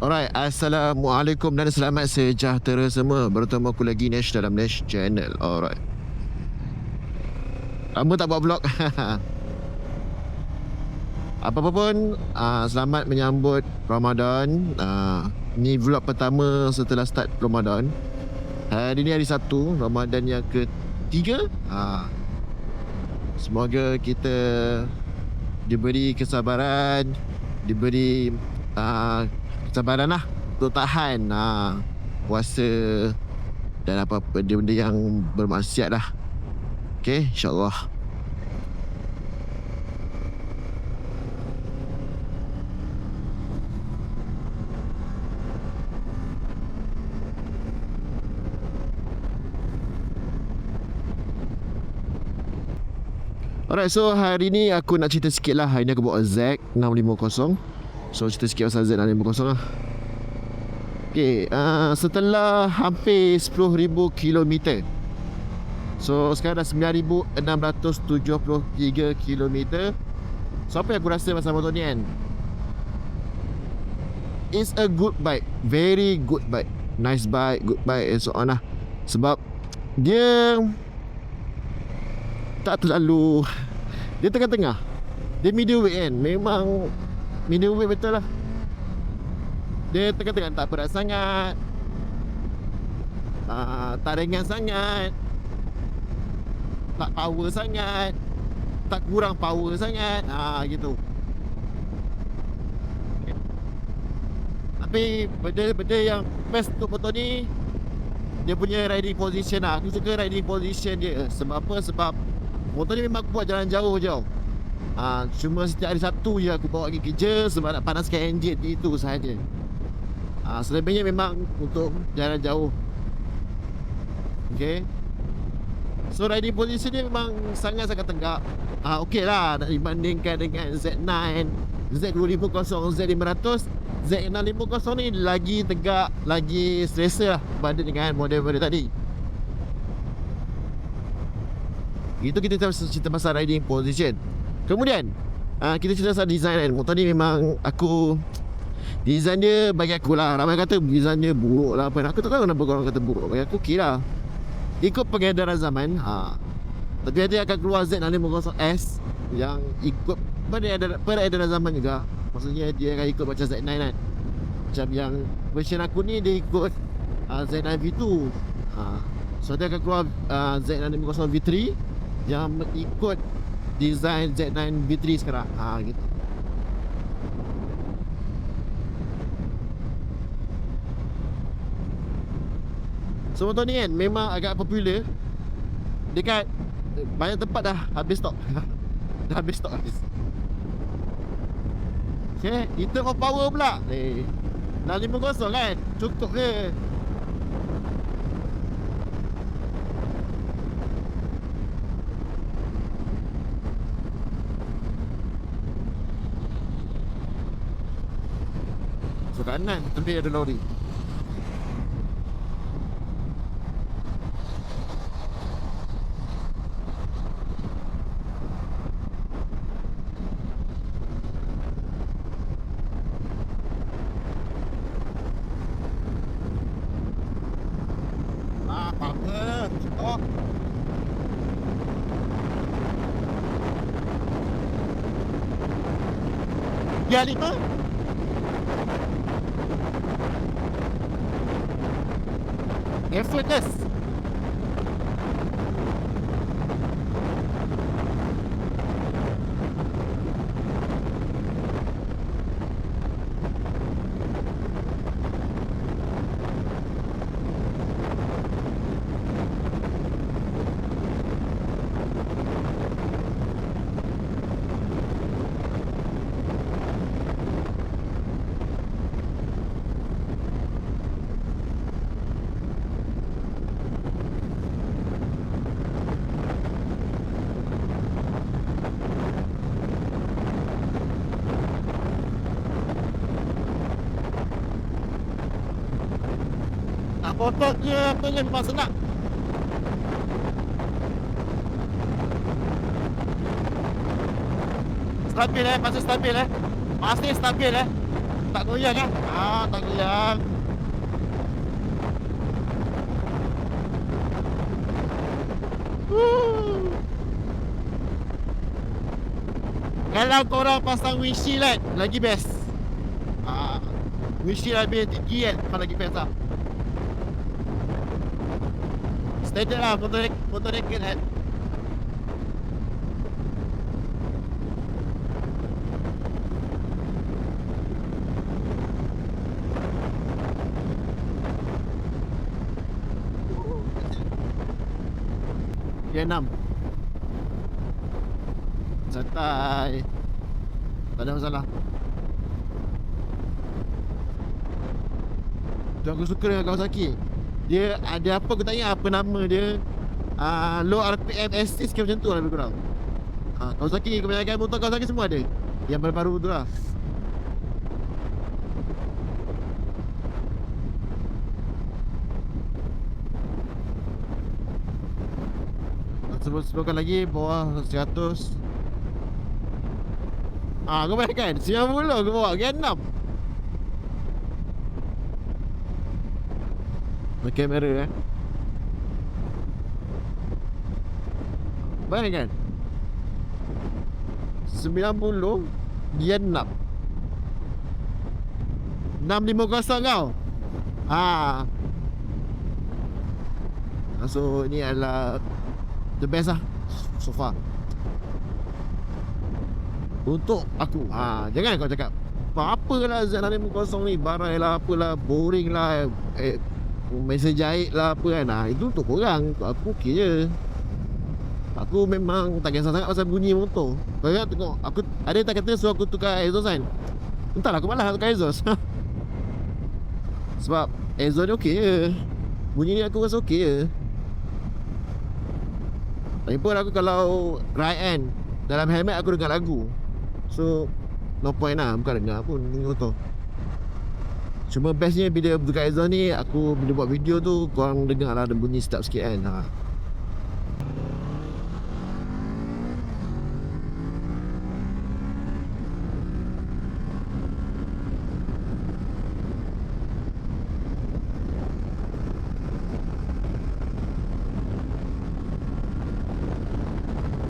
Alright, Assalamualaikum dan selamat sejahtera semua. Bertemu aku lagi Nesh dalam Nesh Channel. Alright. Lama tak buat vlog. Apa-apa pun, selamat menyambut Ramadan. Ni vlog pertama setelah start Ramadan. Hari ni hari Sabtu, Ramadan yang ketiga. Semoga kita diberi kesabaran, diberi kesabaran lah untuk tahan puasa dan apa-apa benda yang bermaksiat lah. Okay, insyaAllah. Alright, so hari ni aku nak cerita sikit lah. Hari ni aku bawa Z650. So cerita sikit pasal Z650 lah. Okay, setelah hampir 10,000 km, so sekarang dah 9,673 km. So apa yang aku rasa pasal motor ni kan, it's a good bike, very good bike, nice bike, good bike and so on lah. Sebab dia tak terlalu, dia tengah-tengah, dia middleweight kan. Memang middleweight betul lah. Dia tengah-tengah, tak berat sangat, tak ringan sangat, tak power sangat, tak kurang power sangat, gitu. Tapi benda-benda yang best untuk motor ni, dia punya riding position lah. Aku suka riding position dia. Sebab apa? Sebab motor ni memang aku buat jalan jauh je. Cuma setiap hari Sabtu je aku bawa pergi kerja sebab nak panaskan enjin, itu sahaja. Selebihnya memang untuk jalan jauh. Okay. So riding position dia memang sangat-sangat tegak. Okay lah, nak dibandingkan dengan Z9, Z250, Z500, Z650 ni lagi tegak, lagi selesa lah berbanding dengan model-model tadi. Itu kita cerita pasal riding position. Kemudian kita cerita pasal design kan. Motor ni memang aku, design dia bagi aku lah, ramai kata design dia buruk lah apa. Aku tak tahu kenapa korang kata buruk. Bagi aku okey lah, ikut pengedaran zaman. Tapi nanti akan keluar Z650S yang ikut peredaran zaman juga. Maksudnya dia akan ikut macam Z9 kan. Macam yang version aku ni, dia ikut Z9 V2. So dia akan keluar Z650 V3 yang ikut design Z9 V3 sekarang. Gitu. So motor ni kan memang agak popular dekat banyak tempat, dah habis stok. Dah habis stok habis. Okay, kita mau power pula. 650 kan, cukup ke? So kanan, tepi ada lori. Ya 5 effortless. Ototnya apa ni memang senang. Stabil masih stabil. Masih stabil Tak goyang kan? Tak goyang. Kalau korang pasang windshield kan, lagi best. Windshield lebih tinggi kan, lagi best lah. Standard lah motor naked kan. Dia 6. Santai. Tak ada masalah. Tu aku suka dengan Kawasaki. Dia ada apa, aku tanya apa nama dia. Low RPM assist ke macam tu lah lebih kurang. Kawasaki, kebanyakan motor Kawasaki semua ada. Yang baru-baru tu lah. Sebelumkan lagi bawah 100. Kau bayangkan 90 aku bawa ke 6. Kamera bayangkan 90 dia 6. 650 kau. So ni adalah the best lah so far untuk aku. Jangan kau cakap apa lah Z650 ni, barai lah, apalah, boring lah, mesin jahit lah apa kan. Itu untuk korang, untuk aku okey je. Aku memang tak kisah sangat pasal bunyi motor. Kau tengok, aku ada tak kata suruh aku tukar exhaust kan. Entahlah, aku malas tukar exhaust. Sebab exhaust ni okey je, bunyi ni aku rasa okey je. Lagipun aku kalau ride kan, dalam helmet aku dengar lagu. So no point lah, bukan dengar pun motor. Cuma bestnya bila buka exhaust ni, aku bila buat video tu korang dengar lah ada bunyi sedap sikit kan.